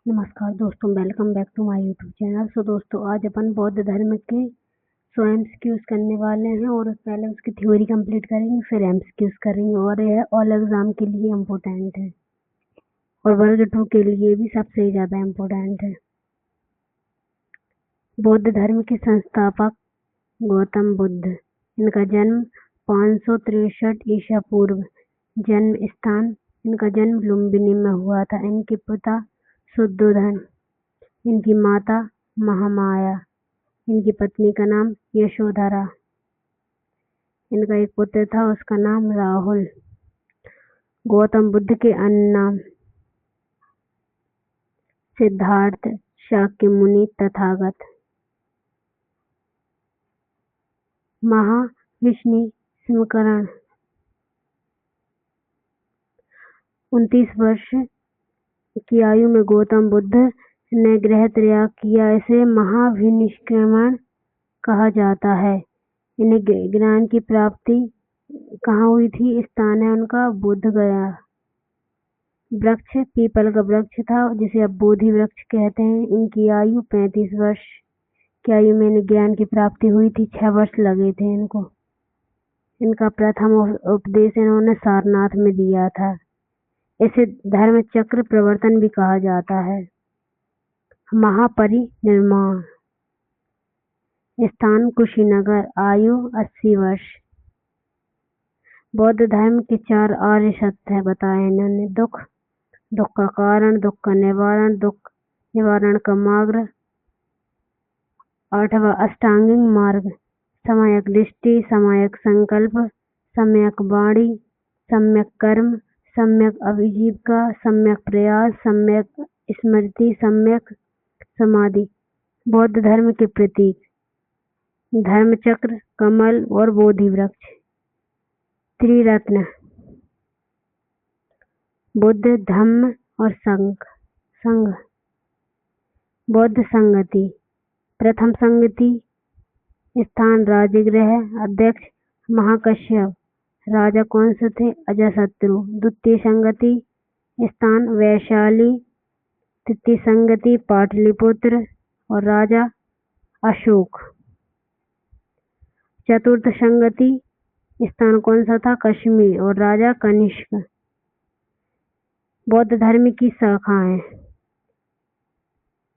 नमस्कार दोस्तों, welcome back to my YouTube channel. दोस्तों आज अपन बौद्ध धर्म के 100 एमसीक्यूज करने वाले हैं और पहले उसकी थ्योरी कंप्लीट करेंगे, फिर एमसीक्यूज करेंगे और यह ऑल एग्जाम के लिए इम्पोर्टेंट है और वर्ग 2 के लिए भी सबसे ज़्यादा इम्पोर्टेंट है। बौद्ध धर्म के संस्थापक गौतम बुद्ध। इनका जन्म 563 ईसा पूर्व। जन्म स्थान, इनका जन्म लुम्बिनी में हुआ था। इनके पिता शुद्धोधन, इनकी माता महामाया, इनकी पत्नी का नाम यशोधरा। इनका एक पुत्र था, उसका नाम राहुल। गौतम बुद्ध के अन्य नाम सिद्धार्थ, शाक्यमुनि, तथागत। महाविष्णु स्मरण। 29 वर्ष की आयु में गौतम बुद्ध ने गृह त्याग किया। इसे महाविनिष्क्रमण कहा जाता है। इन्हें ज्ञान की प्राप्ति कहाँ हुई थी? स्थान है उनका बोध गया। वृक्ष पीपल का वृक्ष था, जिसे अब बोधि वृक्ष कहते हैं। इनकी आयु 35 वर्ष की आयु में इन्हें ज्ञान की प्राप्ति हुई थी। 6 वर्ष लगे थे इनको। इनका प्रथम उपदेश इन्होंने सारनाथ में दिया था। इसे धर्म चक्र प्रवर्तन भी कहा जाता है। महापरिनिर्वाण स्थान कुशीनगर। आयु 80 वर्ष। बौद्ध धर्म के 4 आर्य सत्य बताए इन्होंने। दुख, दुख का कारण, दुख का निवारण, दुख निवारण का मार्ग। 8वां अष्टांगिक मार्ग। सम्यक दृष्टि, सम्यक संकल्प, सम्यक वाणी, सम्यक कर्म, सम्यक आजीविका, सम्यक प्रयास, सम्यक स्मृति, सम्यक समाधि। बौद्ध धर्म के प्रतीक धर्मचक्र, कमल और बोधि वृक्ष। त्रिरत्न बुद्ध, धम्म और संघ। बौद्ध संगति। प्रथम संगति स्थान राजगृह। अध्यक्ष महाकश्यप। राजा कौन से थे? अजातशत्रु। द्वितीय संगति स्थान वैशाली। तृतीय संगति पाटलिपुत्र और राजा अशोक। चतुर्थ संगति स्थान कौन सा था? कश्मीर और राजा कनिष्क। बौद्ध धर्म की शाखाएं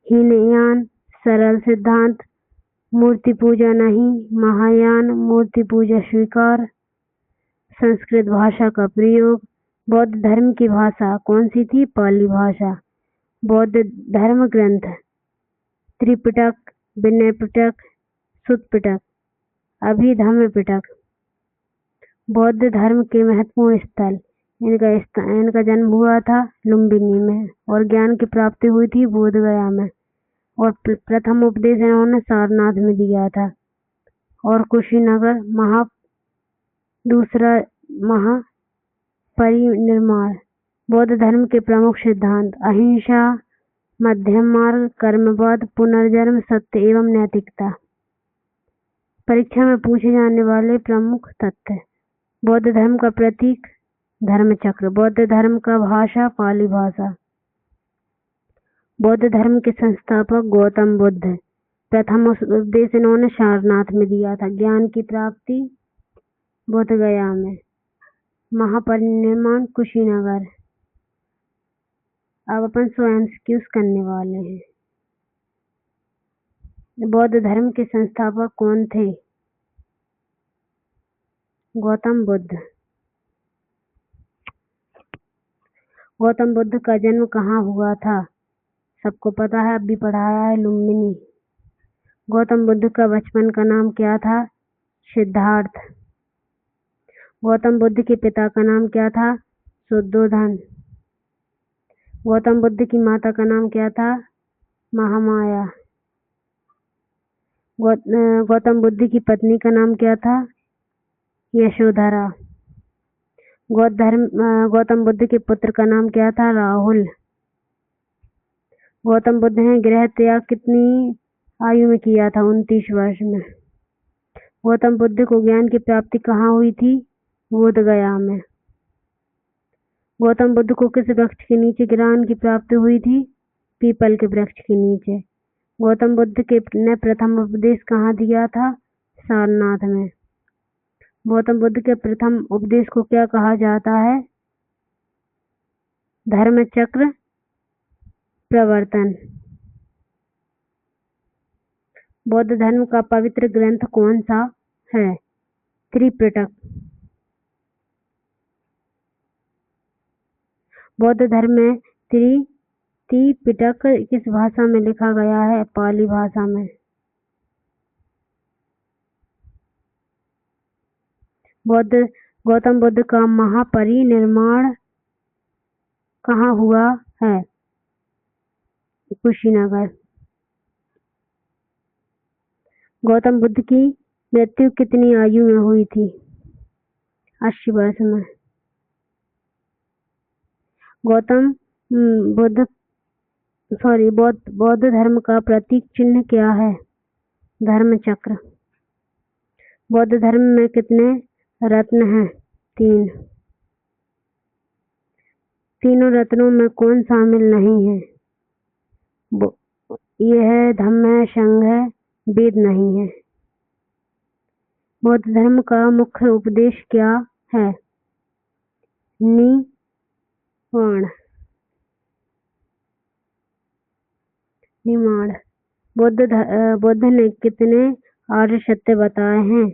हीनयान, सरल सिद्धांत, मूर्ति पूजा नहीं, महायान, मूर्ति पूजा स्वीकार, संस्कृत भाषा का प्रयोग। बौद्ध धर्म की भाषा कौन सी थी? पाली भाषा। बौद्ध धर्म ग्रंथ त्रिपिटक, विनय पिटक, सुत्त पिटक, अभिधम्म पिटक। बौद्ध धर्म के महत्वपूर्ण स्थल। इनका जन्म हुआ था लुम्बिनी में और ज्ञान की प्राप्ति हुई थी बोध गया में और प्रथम उपदेश इन्होंने सारनाथ में दिया था और कुशीनगर। दूसरा महापरिनिर्वाण। बौद्ध धर्म के प्रमुख सिद्धांत अहिंसा, मध्यम मार्ग, कर्मवाद, पुनर्जन्म, सत्य एवं नैतिकता। परीक्षा में पूछे जाने वाले प्रमुख तथ्य। बौद्ध धर्म का प्रतीक धर्मचक्र। बौद्ध धर्म का भाषा पाली भाषा। बौद्ध धर्म के संस्थापक गौतम बुद्ध। प्रथम उपदेश इन्होंने सारनाथ में दिया था। ज्ञान की प्राप्ति बोध गया में। महापरिनिर्वाण कुशीनगर। अब अपन 100 एमसीक्यूज करने वाले हैं। बौद्ध धर्म के संस्थापक कौन थे? गौतम बुद्ध। गौतम बुद्ध का जन्म कहाँ हुआ था? सबको पता है, अब भी पढ़ाया है, लुम्बिनी। गौतम बुद्ध का बचपन का नाम क्या था? सिद्धार्थ। गौतम बुद्ध के पिता का नाम क्या था? शुद्धोधन। गौतम बुद्ध की माता का नाम क्या था? महामाया। गौतम बुद्ध की पत्नी का नाम क्या था? यशोधरा। गौतम बुद्ध के पुत्र का नाम क्या था? राहुल। गौतम बुद्ध ने गृह त्याग कितनी आयु में किया था? 29 वर्ष में। गौतम बुद्ध को ज्ञान की प्राप्ति कहाँ हुई थी? बोध गया में। गौतम बुद्ध को किस वृक्ष के नीचे ज्ञान की प्राप्ति हुई थी? पीपल के वृक्ष के नीचे। गौतम बुद्ध के ने प्रथम उपदेश कहाँ दिया था? सारनाथ में। गौतम बुद्ध के प्रथम उपदेश को क्या कहा जाता है? धर्मचक्र प्रवर्तन। बौद्ध धर्म का पवित्र ग्रंथ कौन सा है? त्रिपिटक। बौद्ध धर्म में त्रिपिटक किस भाषा में लिखा गया है? पाली भाषा में। गौतम बुद्ध का महापरिनिर्वाण कहाँ हुआ है? कुशीनगर। गौतम बुद्ध की मृत्यु कितनी आयु में हुई थी? 80 वर्ष में। बौद्ध धर्म का प्रतीक चिन्ह क्या है? धर्मचक्र। बौद्ध धर्म में कितने रत्न हैं? 3। तीनों रत्नों में कौन शामिल नहीं है? यह है धम्म है, संघ है, वेद नहीं है। बौद्ध धर्म का मुख्य उपदेश क्या है? निमाण। बुद्ध ने कितने आर्य सत्य बताए हैं?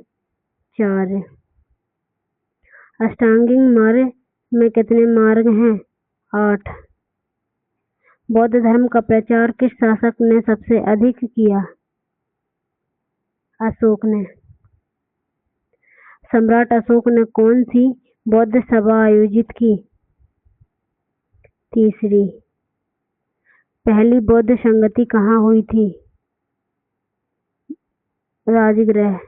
4। अष्टांगिक मार्ग में कितने मार्ग हैं? 8। बौद्ध धर्म का प्रचार किस शासक ने सबसे अधिक किया? अशोक ने। सम्राट अशोक ने कौन सी बौद्ध सभा आयोजित की? 3री। पहली बौद्ध संगति कहाँ हुई थी? राजगृह।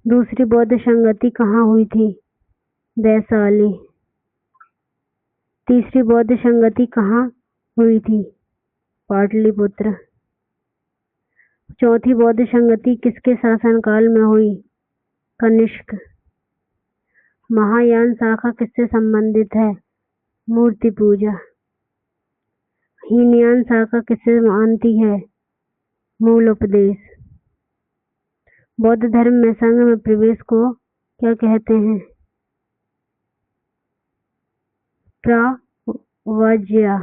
दूसरी बौद्ध संगति कहाँ हुई थी? वैशाली। तीसरी बौद्ध संगति कहाँ हुई थी? पाटलिपुत्र। चौथी बौद्ध संगति किसके शासनकाल में हुई? कनिष्क। महायान शाखा किससे संबंधित है? मूर्ति पूजा। हीनयान शाखा किससे मानती है? मूल उपदेश। बौद्ध धर्म में संघ में प्रवेश को क्या कहते हैं? प्रव्रज्य।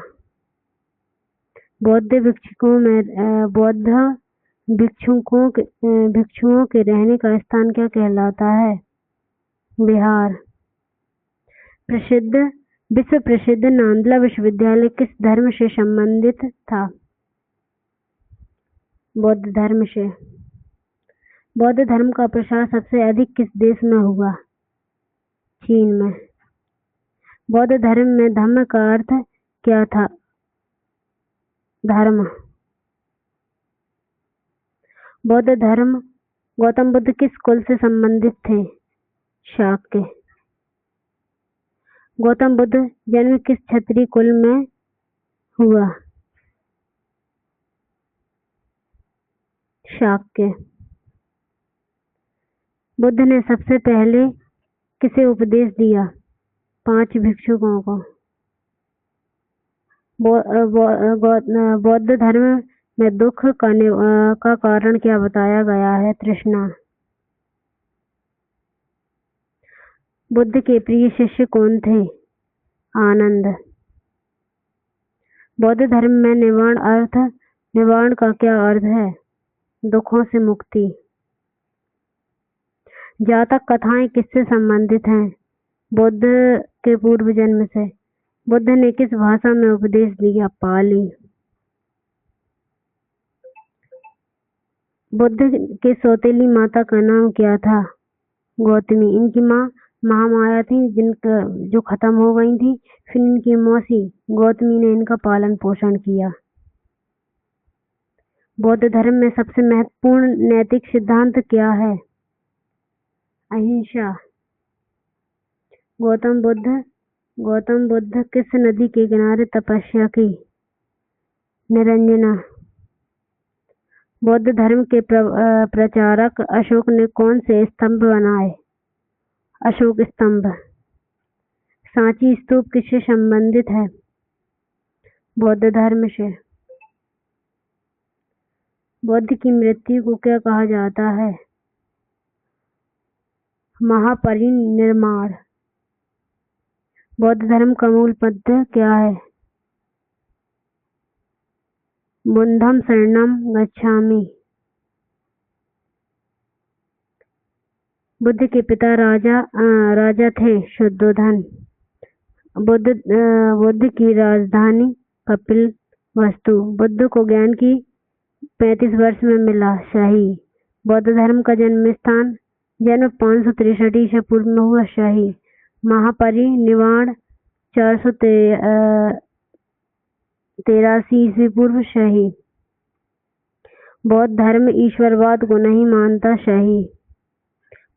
बौद्ध भिक्षुओं के रहने का स्थान क्या कहलाता है? बिहार। विश्व प्रसिद्ध नालंदा विश्वविद्यालय किस धर्म से संबंधित था? बौद्ध धर्म से। बौद्ध धर्म का प्रसार सबसे अधिक किस देश में हुआ? चीन में। बौद्ध धर्म में धम्म का अर्थ क्या था? धर्म। बौद्ध धर्म गौतम बुद्ध किस कुल से संबंधित थे? शाक्य। गौतम बुद्ध जन्म किस क्षत्रिय कुल में हुआ? शाक्य। बुद्ध ने सबसे पहले किसे उपदेश दिया? 5 भिक्षुकों को। बौद्ध धर्म में दुख का कारण क्या बताया गया है? तृष्णा। बुद्ध के प्रिय शिष्य कौन थे? आनंद। बौद्ध धर्म में निवारण का क्या अर्थ है? दुखों से मुक्ति। जातक कथाएं किससे संबंधित हैं? बुद्ध के पूर्व जन्म से। बुद्ध ने किस भाषा में उपदेश दिया? पाली। बुद्ध के सौतेली माता का नाम क्या था? गौतमी। इनकी माँ महामाया थी जो खत्म हो गई थी। फिर इनकी मौसी गौतमी ने इनका पालन पोषण किया। बौद्ध धर्म में सबसे महत्वपूर्ण नैतिक सिद्धांत क्या है? अहिंसा। गौतम बुद्ध किस नदी के किनारे तपस्या की? निरंजना। बौद्ध धर्म के प्रचारक अशोक ने कौन से स्तंभ बनाए? अशोक स्तंभ। सांची स्तूप किससे संबंधित है? बौद्ध धर्म से। बुद्ध की मृत्यु को क्या कहा जाता है? महापरिनिर्वाण। बौद्ध धर्म का मूल मंत्र क्या है? बुद्धं शरणं गच्छामि। बुद्ध के पिता राजा थे शुद्धोधन। बुद्ध की राजधानी कपिलवस्तु। बुद्ध को ज्ञान की 35 वर्ष में मिला। सही। बौद्ध धर्म का जन्म स्थान। जन्म 563 ईसा पूर्व में हुआ। सही। महापरिनिर्वाण 483 ईस्वी पूर्व। सही। बौद्ध धर्म ईश्वरवाद को नहीं मानता। सही।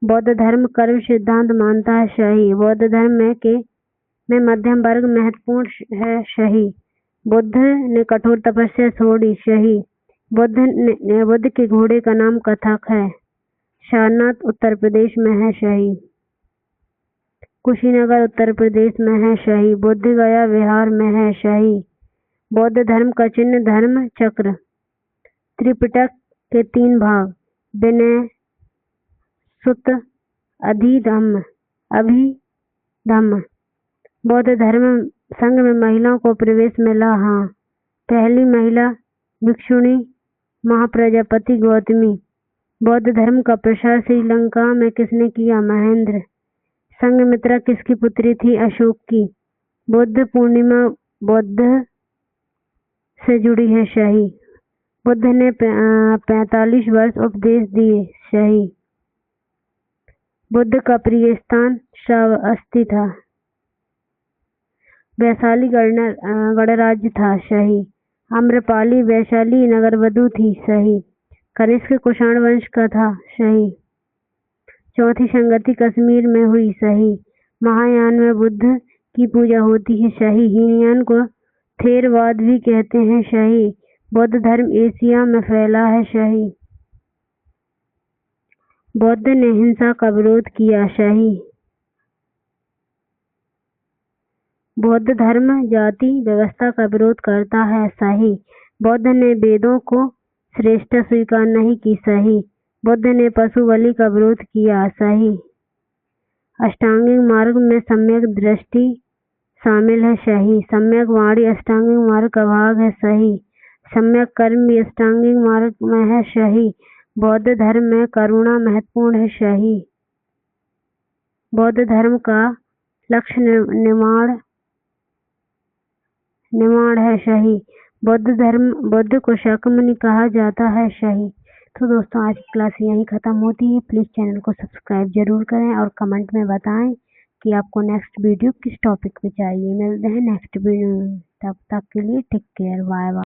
बौद्ध धर्म कर्म सिद्धांत मानता है। सही। बौद्ध धर्म में मध्यम वर्ग महत्वपूर्ण है। सही। बुद्ध ने कठोर तपस्या छोड़ी। सही। बुद्ध के घोड़े का नाम कथक है। सारनाथ उत्तर प्रदेश में है। सही। कुशीनगर उत्तर प्रदेश में है। सही। बुद्ध गया बिहार में है। सही। बौद्ध धर्म का चिन्ह धर्म चक्र। त्रिपिटक के 3 भाग। विनय, सुत्त, अभिधम्म। बौद्ध धर्म संघ में महिलाओं को प्रवेश मिला। हाँ। पहली महिला भिक्षुणी महाप्रजापति गौतमी। बौद्ध धर्म का प्रसार श्रीलंका में किसने किया? महेंद्र। संघमित्रा किसकी पुत्री थी? अशोक की। बुद्ध पूर्णिमा बौद्ध से जुड़ी है। सही। बुद्ध ने 45 वर्ष उपदेश दिए। सही। बुद्ध का प्रिय स्थान श्रावस्ती था। वैशाली गणराज्य था। सही। आम्रपाली वैशाली नगरवधु थी। सही। कनिष्क कुषाण वंश का था। सही। चौथी संगति कश्मीर में हुई। सही। महायान में बुद्ध की पूजा होती है। सही। हीनयान को थेरवाद भी कहते हैं। सही। बौद्ध धर्म एशिया में फैला है। सही। बुद्ध ने हिंसा का विरोध किया। सही। बौद्ध धर्म जाति व्यवस्था का विरोध करता है। सही। बुद्ध ने वेदों को श्रेष्ठ स्वीकार नहीं की। सही। बुद्ध ने पशु बलि का विरोध किया। सही। अष्टांगिक मार्ग में सम्यक दृष्टि शामिल है। सही। सम्यक वाणी अष्टांगिक मार्ग का भाग है। सही। सम्यक कर्म भी अष्टांगिक मार्ग में है। सही। बौद्ध धर्म में करुणा महत्वपूर्ण है। सही। बौद्ध धर्म का लक्ष्य निर्वाण है। सही। बुद्ध को शाक्यमुनि कहा जाता है। सही। तो दोस्तों आज की क्लास यहीं खत्म होती है। प्लीज चैनल को सब्सक्राइब जरूर करें और कमेंट में बताएं कि आपको नेक्स्ट वीडियो किस टॉपिक पे चाहिए। मिलते हैं नेक्स्ट वीडियो में। तब तक के लिए टेक केयर। Bye bye.